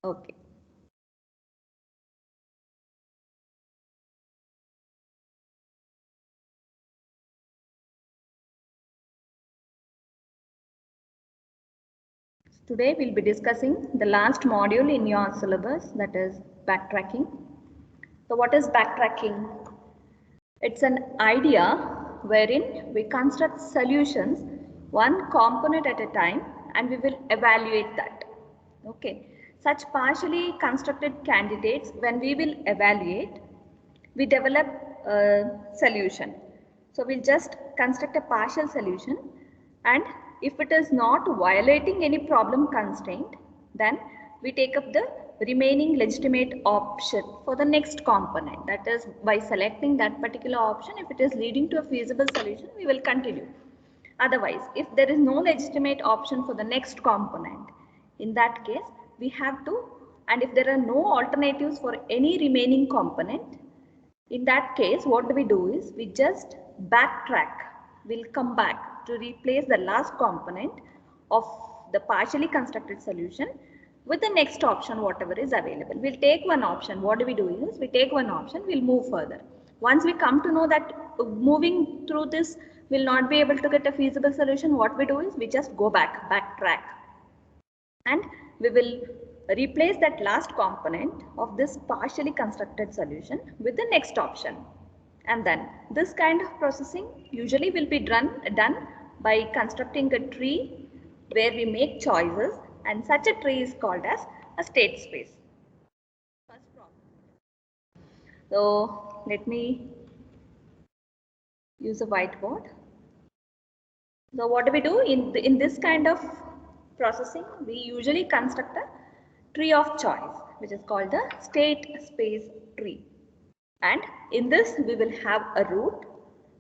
Okay. Today we'll be discussing the last module in your syllabus, that is backtracking. So what is backtracking? It's an idea wherein we construct solutions one component at a time and we will evaluate that. Okay. Such partially constructed candidates, when we will evaluate, we develop a solution. So we'll just construct a partial solution, and if it is not violating any problem constraint, then we take up the remaining legitimate option for the next component. That is, by selecting that particular option, if it is leading to a feasible solution, we will continue. Otherwise, if there is no legitimate option for the next component, in that case, we have to, and if there are no alternatives for any remaining component, in that case, what we do is we just backtrack. We'll come back to replace the last component of the partially constructed solution with the next option, whatever is available. We'll take one option. What do we do is we take one option, we'll move further. Once we come to know that moving through this will not be able to get a feasible solution, what we do is we just go backtrack, and we will replace that last component of this partially constructed solution with the next option. And then this kind of processing usually will be done by constructing a tree where we make choices, and such a tree is called as a state space. First problem. So let me use a whiteboard. So what do we do in this kind of processing? We usually construct a tree of choice, which is called the state space tree. And in this we will have a root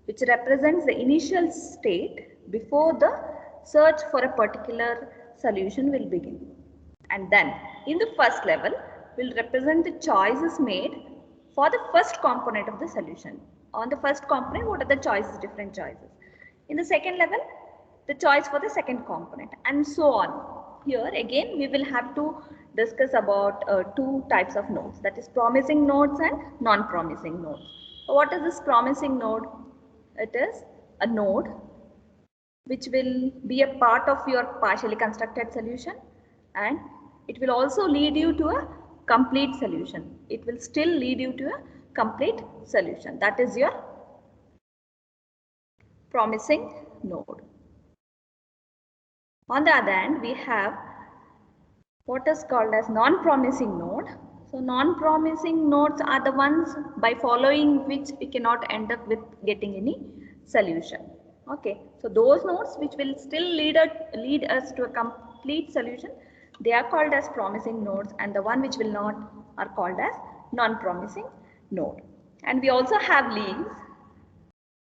which represents the initial state before the search for a particular solution will begin. And then in the first level will represent the choices made for the first component of the solution. On the first component, what are the choices, different choices. In the second level, the choice for the second component, and so on. Here again we will have to discuss about two types of nodes, that is promising nodes and non-promising nodes. So what is this promising node? It is a node which will be a part of your partially constructed solution, and it will also lead you to a complete solution. It will still lead you to a complete solution. That is your promising node. On the other hand, we have what is called as non-promising node. So non-promising nodes are the ones by following which we cannot end up with getting any solution. Okay, so those nodes which will still lead us to a complete solution, they are called as promising nodes, and the one which will not are called as non-promising node. And we also have leaves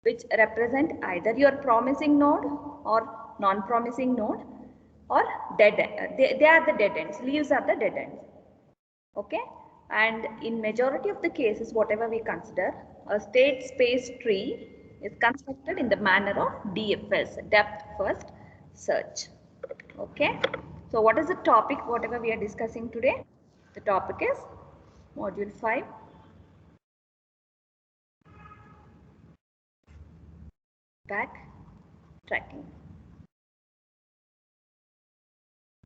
which represent either your promising node or non-promising node, or dead end. They are the dead ends. Leaves are the dead ends. Okay, and in majority of the cases, whatever we consider, a state space tree is constructed in the manner of DFS, depth first search. Okay, so what is the topic, whatever we are discussing today? The topic is module 5, backtracking.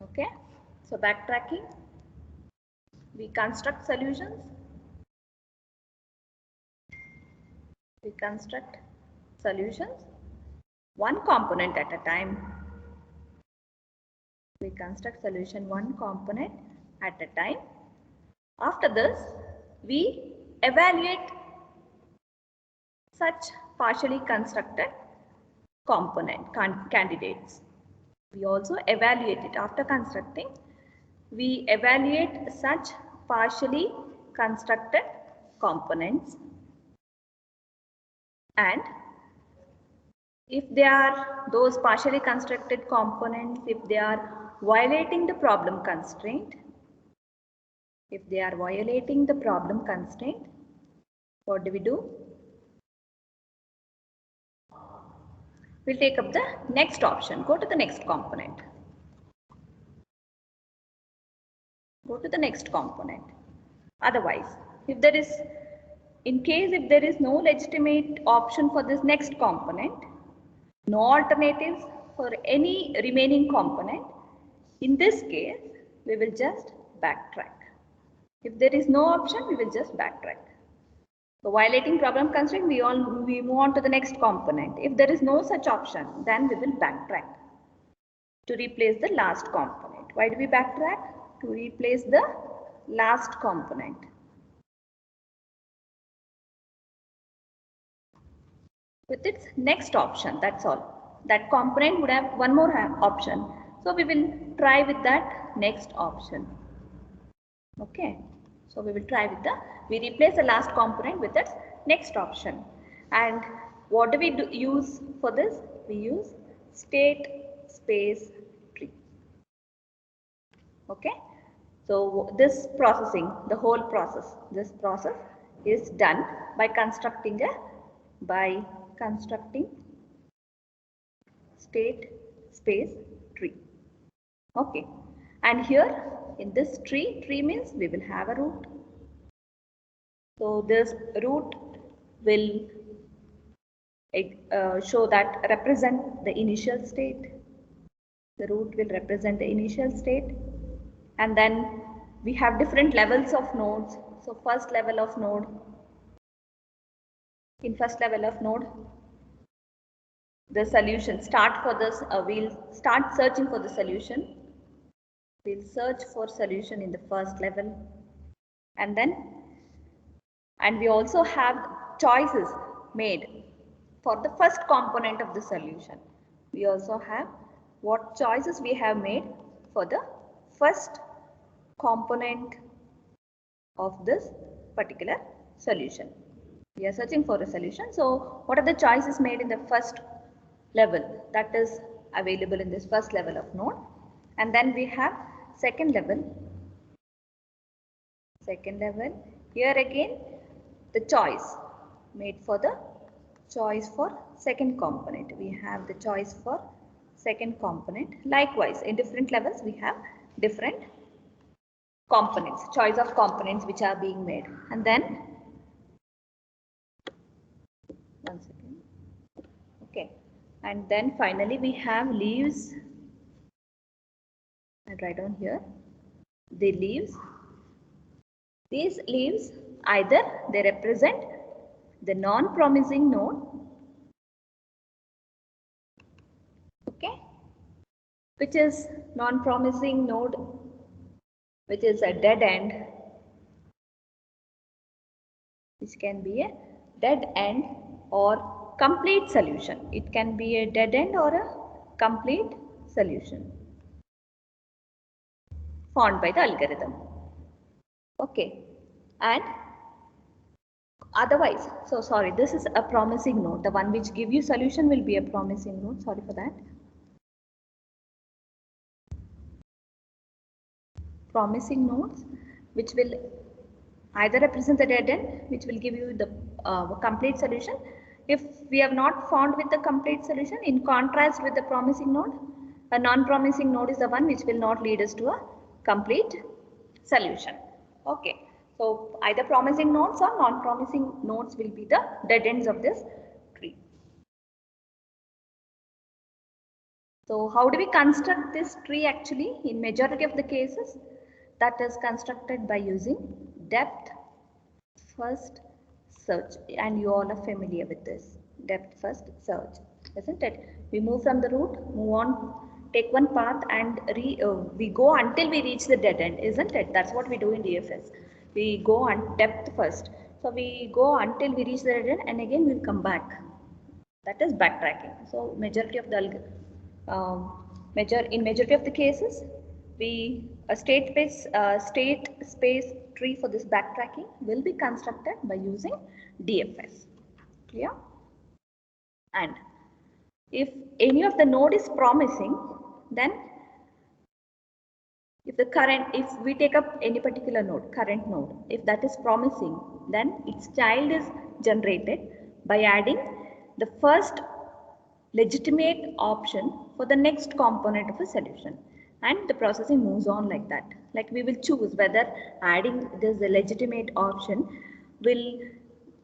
Okay, so backtracking, we construct solutions, one component at a time. We construct solution one component at a time. After this, we evaluate such partially constructed component candidates. We also evaluate it after constructing. We evaluate such partially constructed components, and if they are those partially constructed components, if they are violating the problem constraint, what do we do? We'll take up the next option, go to the next component. go to the next component. Otherwise, if there is, in case if there is no legitimate option for this next component, no alternatives for any remaining component, in this case, we will just backtrack. If there is no option, we will just backtrack. So violating program constraint, we move on to the next component. If there is no such option, then we will backtrack to replace the last component. Why do we backtrack? To replace the last component. With its next option, that's all. That component would have one more option. So we will try with that next option. Okay. So we will try with we replace the last component with its next option. And what do we use for this? We use state space tree. Okay. So this processing, the whole process, this process is done by constructing state space tree. Okay. And here in this tree means we will have a root. So this root will show that represent the initial state. The root will represent the initial state. And then we have different levels of nodes. So first level of node, in first level of node, the solution start for this, we'll start searching for the solution. We'll search for solution in the first level, and we also have choices made for the first component of the solution. We also have what choices we have made for the first component of this particular solution. We are searching for a solution. So what are the choices made in the first level that is available in this first level of node? And then we have second level. Here again the choice made for the choice for second component. We have the choice for second component. Likewise, in different levels we have different components, choice of components which are being made. And then one second. Okay. And then finally we have leaves. I'll write down here the leaves. These leaves, either they represent the non-promising node, okay, which is non-promising node, which is a dead end, which can be a dead end or complete solution. It can be a dead end or a complete solution found by the algorithm. Okay, and otherwise, so sorry, this is a promising node. The one which give you solution will be a promising node. Sorry for that. Promising nodes which will either represent the dead end, which will give you the complete solution. If we have not found with the complete solution, in contrast with the promising node, a non-promising node is the one which will not lead us to a complete solution. Okay, so either promising nodes or non-promising nodes will be the dead ends of this tree. So how do we construct this tree actually? In majority of the cases, that is constructed by using depth first search, and you all are familiar with this depth first search, isn't it? We move from the root, move on, take one path, and we go until we reach the dead end, isn't it? That's what we do in DFS. We go on depth first. So we go until we reach the dead end, and again we'll come back. That is backtracking. So majority of the majority of the cases, a state space tree for this backtracking will be constructed by using DFS. Clear? And if any of the node is promising, then if we take up any particular node, current node, if that is promising, then its child is generated by adding the first legitimate option for the next component of a solution. and the processing moves on like that. Like we will choose whether adding this legitimate option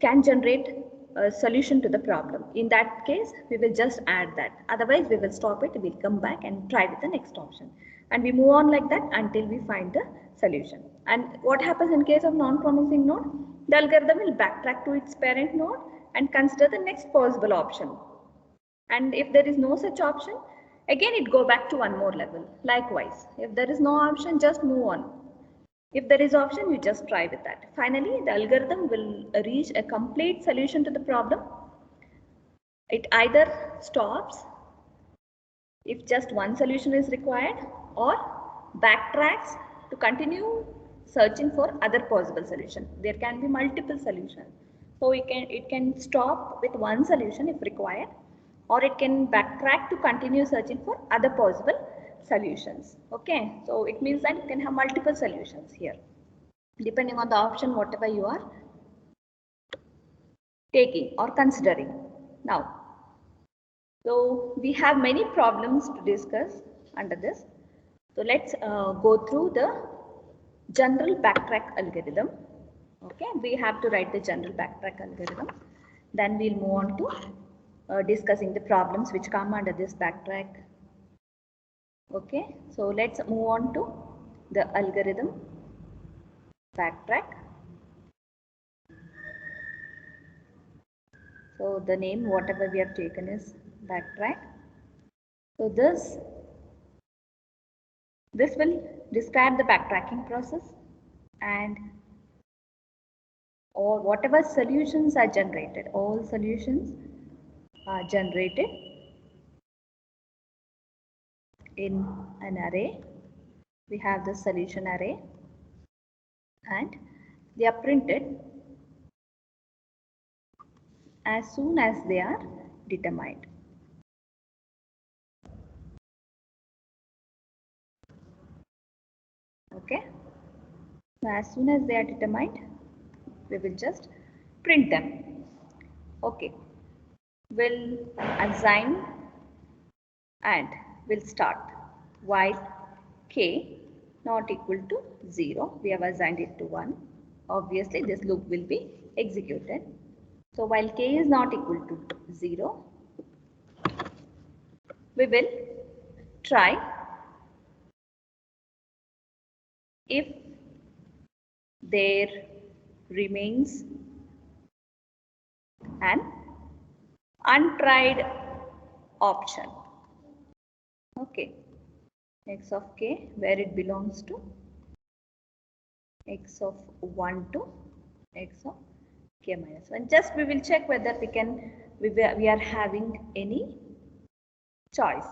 can generate a solution to the problem. In that case, we will just add that. Otherwise, we will stop it. We'll come back and try with the next option. And we move on like that until we find the solution. And what happens in case of non-promising node? The algorithm will backtrack to its parent node and consider the next possible option. And if there is no such option, again it go back to one more level. Likewise, if there is no option, just move on. If there is option, you just try with that. Finally, the algorithm will reach a complete solution to the problem. It either stops if just one solution is required or backtracks to continue searching for other possible solution. There can be multiple solutions. So it can stop with one solution if required, or it can backtrack to continue searching for other possible solutions. Okay, so it means that you can have multiple solutions here depending on the option whatever you are taking or considering. Now, so we have many problems to discuss under this. So let's go through the general backtrack algorithm. Okay, we have to write the general backtrack algorithm. Then we'll move on to discussing the problems which come under this backtrack. Okay, so let's move on to the algorithm backtrack. So the name whatever we have taken is backtrack. So this will describe the backtracking process, and or whatever solutions are generated, all solutions are generated in an array. We have the solution array and they are printed as soon as they are determined. Okay, so as soon as they are determined, we will just print them. Okay, we'll assign and we'll start while k not equal to 0. We have assigned it to 1. Obviously, this loop will be executed. So while k is not equal to 0, we will try if there remains an untried option. Okay, x of k where it belongs to x of 1 to x of k minus 1. Just we will check whether we are having any choice,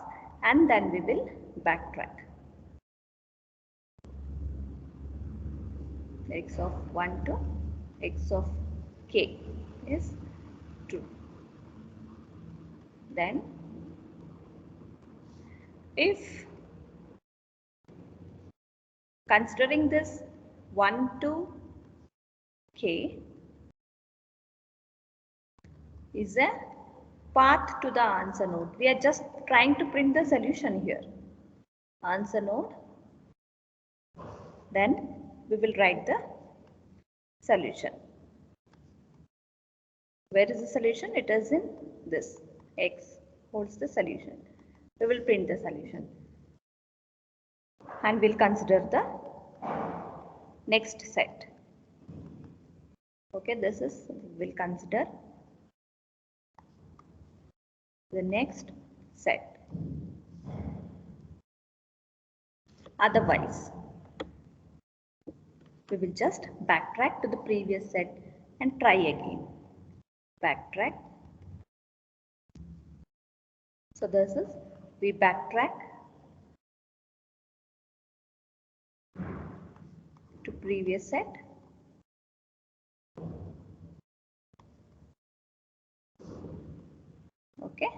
and then we will backtrack. X of 1 to x of k is true. Then if considering this 1 to k is a path to the answer node, we are just trying to print the solution here. Answer node, then we will write the solution. Where is the solution? It is in this. X holds the solution. We will print the solution and we'll consider the next set. Okay, this is, we'll consider the next set. Otherwise, we will just backtrack to the previous set and try again. Backtrack. So this is, we backtrack to previous set. Okay.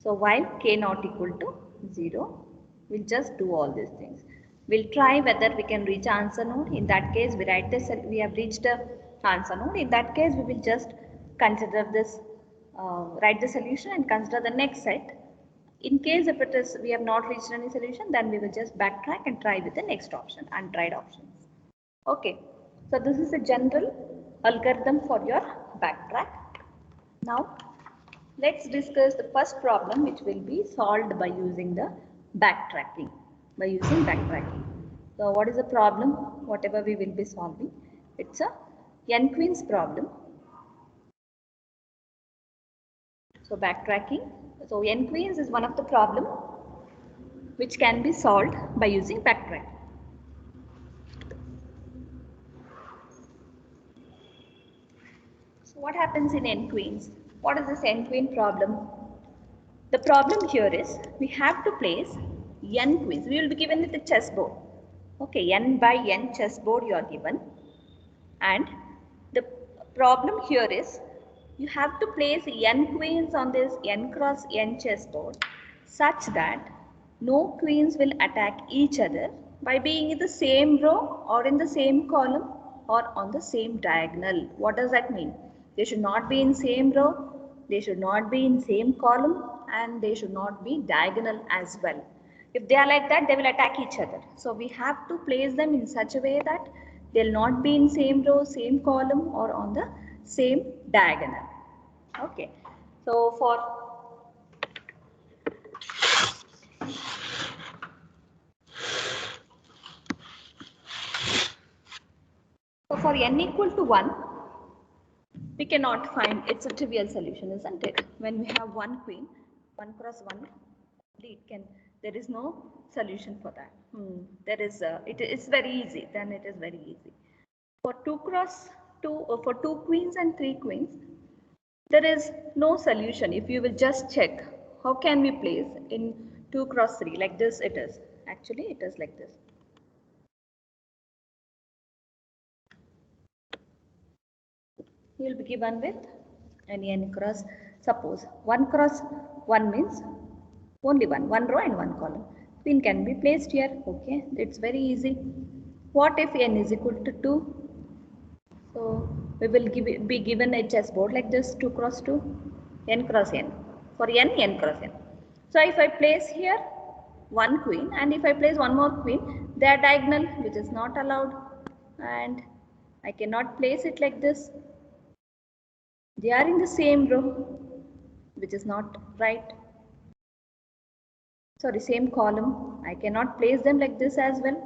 So while k not equal to 0, we'll just do all these things. We'll try whether we can reach answer node. In that case, we write this, we have reached the answer node. In that case, we will just consider this, write the solution and consider the next set. In case if it is we have not reached any solution, then we will just backtrack and try with the next option, untried options. Okay, so this is a general algorithm for your backtrack. Now let's discuss the first problem, which will be solved by using the backtracking. So what is the problem? Whatever we will be solving, it's a n queens problem. So backtracking. So n queens is one of the problem which can be solved by using backtracking. So what happens in n queens? What is this n queen problem? The problem here is we have to place n queens. We will be given with a chessboard. Okay, n by n chessboard you are given. And the problem here is you have to place n queens on this n cross n chessboard such that no queens will attack each other by being in the same row or in the same column or on the same diagonal. What does that mean? They should not be in same row, they should not be in same column, and they should not be diagonal as well. If they are like that, they will attack each other. So we have to place them in such a way that they'll not be in same row, same column, or on the same diagonal. Okay. So for n equal to 1, we cannot find, it's a trivial solution, isn't it? When we have one queen, 1 cross 1, there is no solution for that. It is very easy, then it is very easy. For 2 cross 2, for 2 queens and 3 queens, there is no solution. If you will just check, how can we place in 2 cross 3? Like this it is. Actually, it is like this. You will be given with n cross, suppose 1 cross 1 means only one row and one column. Queen can be placed here. Okay, it's very easy. What if n is equal to 2? So we will be given a chessboard like this, 2 cross 2, n cross n. For n cross n. So if I place here one queen and if I place one more queen, they are diagonal, which is not allowed, and I cannot place it like this. They are in the same row, which is not right. Sorry, same column. I cannot place them like this as well.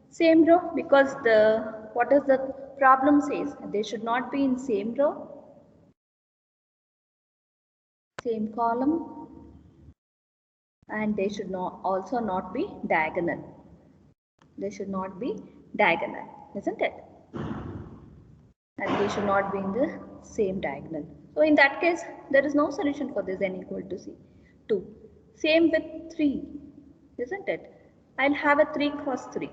Same row, because what does the problem says? They should not be in same row, same column, and they should also not be diagonal. They should not be diagonal, isn't it? And they should not be in the same diagonal. So in that case, there is no solution for this n equal to 2. Same with 3, isn't it? I'll have a 3 cross 3.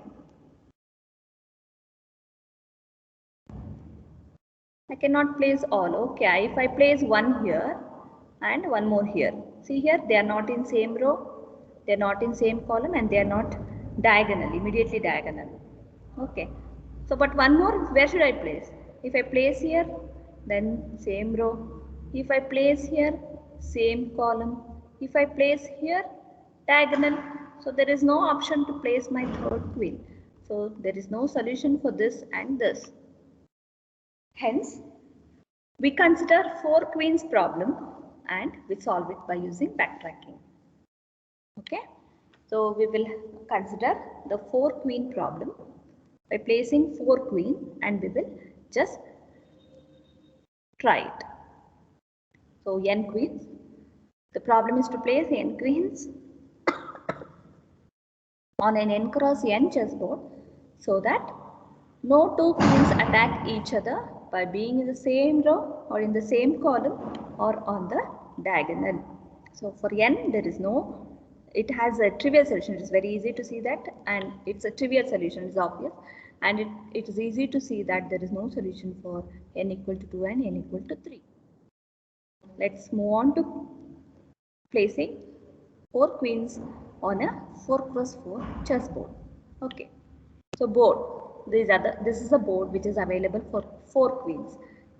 I cannot place all. Okay, if I place one here and one more here. See here, they are not in same row, they are not in same column, and they are not diagonal, immediately diagonal. Okay. So, but one more, where should I place? If I place here, then same row. If I place here, same column. If I place here, diagonal. So, there is no option to place my third queen. So, there is no solution for this and this. Hence, we consider 4 queens problem and we solve it by using backtracking. Okay. So, we will consider the 4 queen problem by placing 4 queens and we will just try it. So, n queens. The problem is to place n queens on an n cross n chessboard so that no 2 queens attack each other by being in the same row or in the same column or on the diagonal. So for n, there is no, it has a trivial solution. It is very easy to see that, and it's a trivial solution, it's obvious, and it is easy to see that there is no solution for n equal to 2 and n equal to 3. Let's move on to placing 4 queens on a 4 cross 4 chessboard. Okay, so board. This is a board which is available for 4 queens.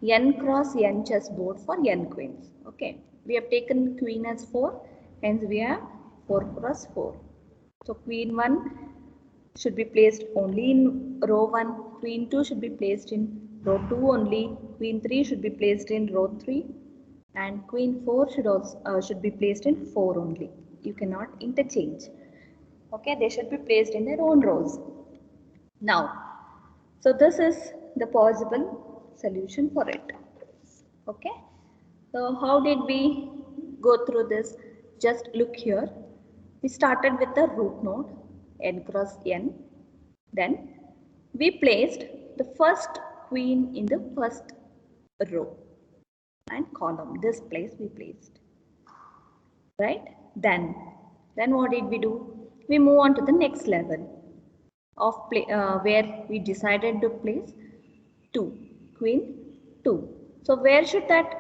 N cross n chess board for n queens. Okay, we have taken queen as 4, hence we have 4 cross 4. So queen 1 should be placed only in row 1, queen 2 should be placed in row 2 only, queen 3 should be placed in row 3, and queen 4 should be placed in 4 only. You cannot interchange. Okay, they should be placed in their own rows. Now, so this is the possible solution for it. Okay, so how did we go through this? Just look here. We started with the root node n cross n. Then we placed the first queen in the first row and column. This place we placed, right? Then what did we do? We move on to the next level of where we decided to place 2, queen 2. So where should that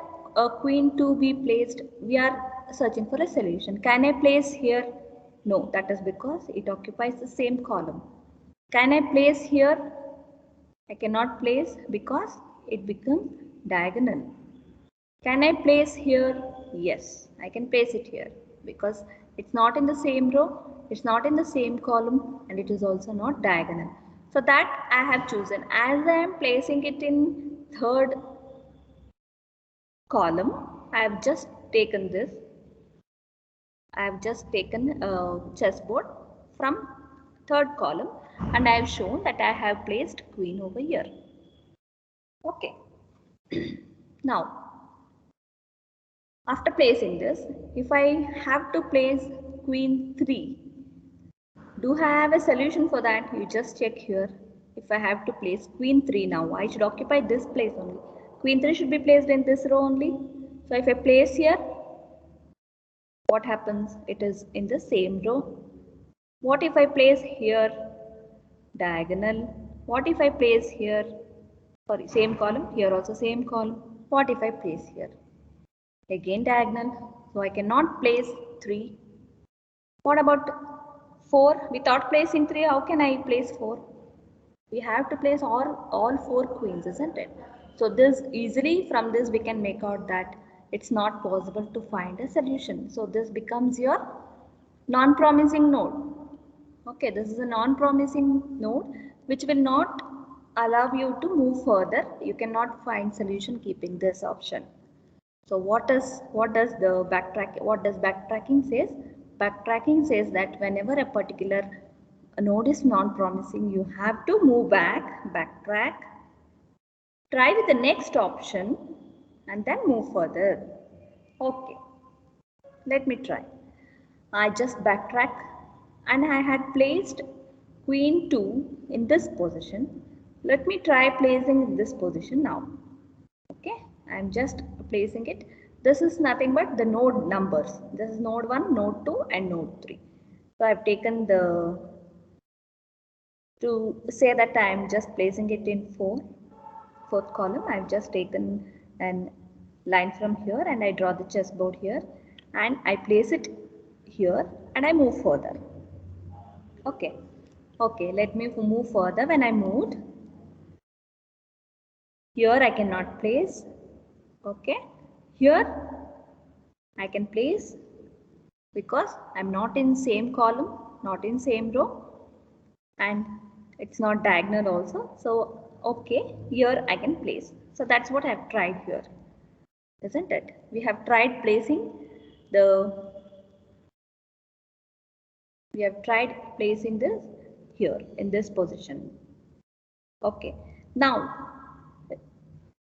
queen 2 be placed? We are searching for a solution. Can I place here? No, that is because it occupies the same column. Can I place here? I cannot place because it becomes diagonal. Can I place here? Yes, I can place it here because it's not in the same row, it's not in the same column, and it is also not diagonal. So that I have chosen. As I am placing it in third column, I have just taken this. I have just taken a chessboard from third column and I have shown that I have placed queen over here. Okay. Now, after placing this, if I have to place queen 3, do I have a solution for that? You just check here. If I have to place queen 3 now, I should occupy this place only. Queen 3 should be placed in this row only. So if I place here, what happens? It is in the same row. What if I place here? Diagonal. What if I place here? Sorry, same column. Here also same column. What if I place here? Again diagonal. So I cannot place 3. What about 4? Without placing 3, how can I place 4? We have to place all 4 queens, isn't it? So this easily from this we can make out that it's not possible to find a solution. So this becomes your non-promising node. Okay, this is a non-promising node which will not allow you to move further. You cannot find solution keeping this option. So what does backtracking says? Backtracking says that whenever a particular node is non-promising, you have to move backtrack, try with the next option and then move further. Okay, let me try. I just backtrack and I had placed queen 2 in this position. Let me try placing in this position now. Okay, I am just placing it. This is nothing but the node numbers. This is node 1, node 2 and node 3. So I have taken to say that I am just placing it in fourth column. I have just taken an line from here and I draw the chessboard here and I place it here and I move further. Okay, let me move further. When I moved, here I cannot place. Okay, here I can place because I'm not in same column, not in same row, and it's not diagonal also. So okay, here I can place. So that's what I've tried here, isn't it? We have tried placing this here in this position. Okay, now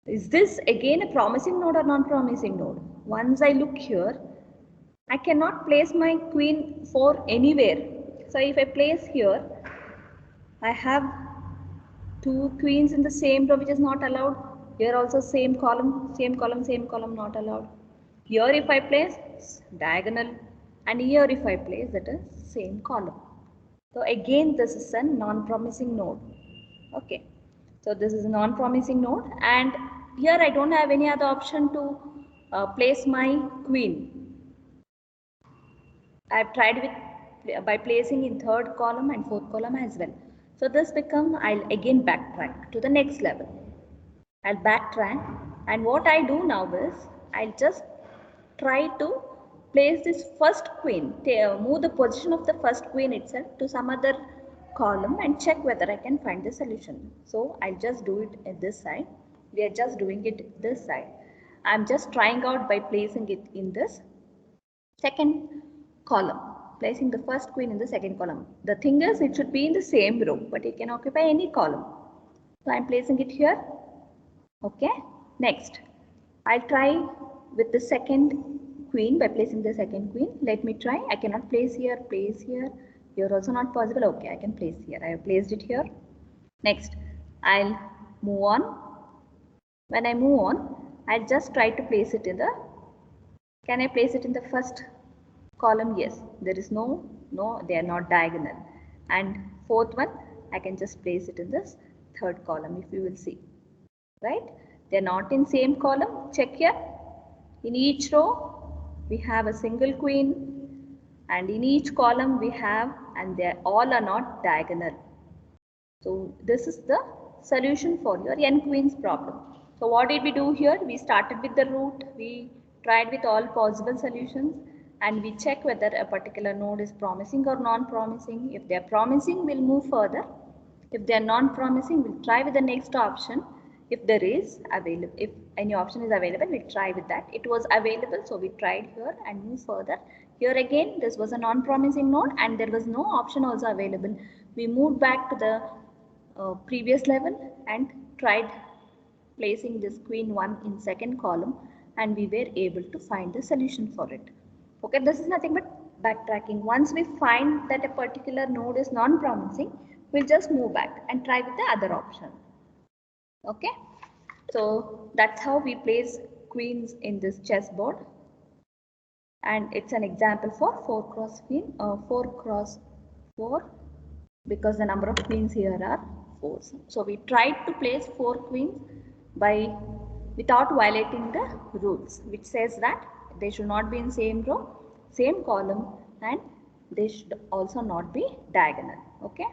is this again a promising node or non-promising node? Once I look here, I cannot place my queen 4 anywhere. So if I place here, I have 2 queens in the same row, which is not allowed. Here also same column, not allowed. Here if I place diagonal, and here if I place, that is same column. So again this is a non-promising node. Okay, so this is a non-promising node and here I don't have any other option to place my queen. I have tried by placing in third column and fourth column as well. So this becomes, I'll again backtrack to the next level. I'll backtrack and what I do now is I'll just try to place this first queen, move the position of the first queen itself to some other column and check whether I can find the solution. So I'll just do it at this side. We are just doing it this side. I'm just trying out by placing it in this second column, placing the first queen in the second column. The thing is, it should be in the same row, but it can occupy any column. So I'm placing it here. Okay. Next, I'll try with the second queen by placing the second queen. Let me try. I cannot place here, place here. Here also not possible. Okay, I can place here. I have placed it here. Next, I'll move on. When I move on, I'll just try to place it in the, can I place it in the first column? Yes, there is no, they are not diagonal. And fourth one, I can just place it in this third column, if you will see, right? They are not in same column. Check here. In each row, we have a single queen, and in each column we have, and they all are not diagonal. So this is the solution for your n queens problem. So what did we do here? We started with the root. We tried with all possible solutions, and we check whether a particular node is promising or non-promising. If they are promising, we'll move further. If they are non-promising, we'll try with the next option. If there is available, if any option is available, we'll try with that. It was available, so we tried here and move further. Here again, this was a non-promising node and there was no option also available. We moved back to the previous level and tried placing this queen 1 in second column, and we were able to find the solution for it. Okay, this is nothing but backtracking. Once we find that a particular node is non-promising, we'll just move back and try with the other option. Okay, so that's how we place queens in this chessboard, and it's an example for 4 cross queen, 4 cross 4, because the number of queens here are 4. So we tried to place 4 queens by without violating the rules, which says that they should not be in same row, same column, and they should also not be diagonal. Okay.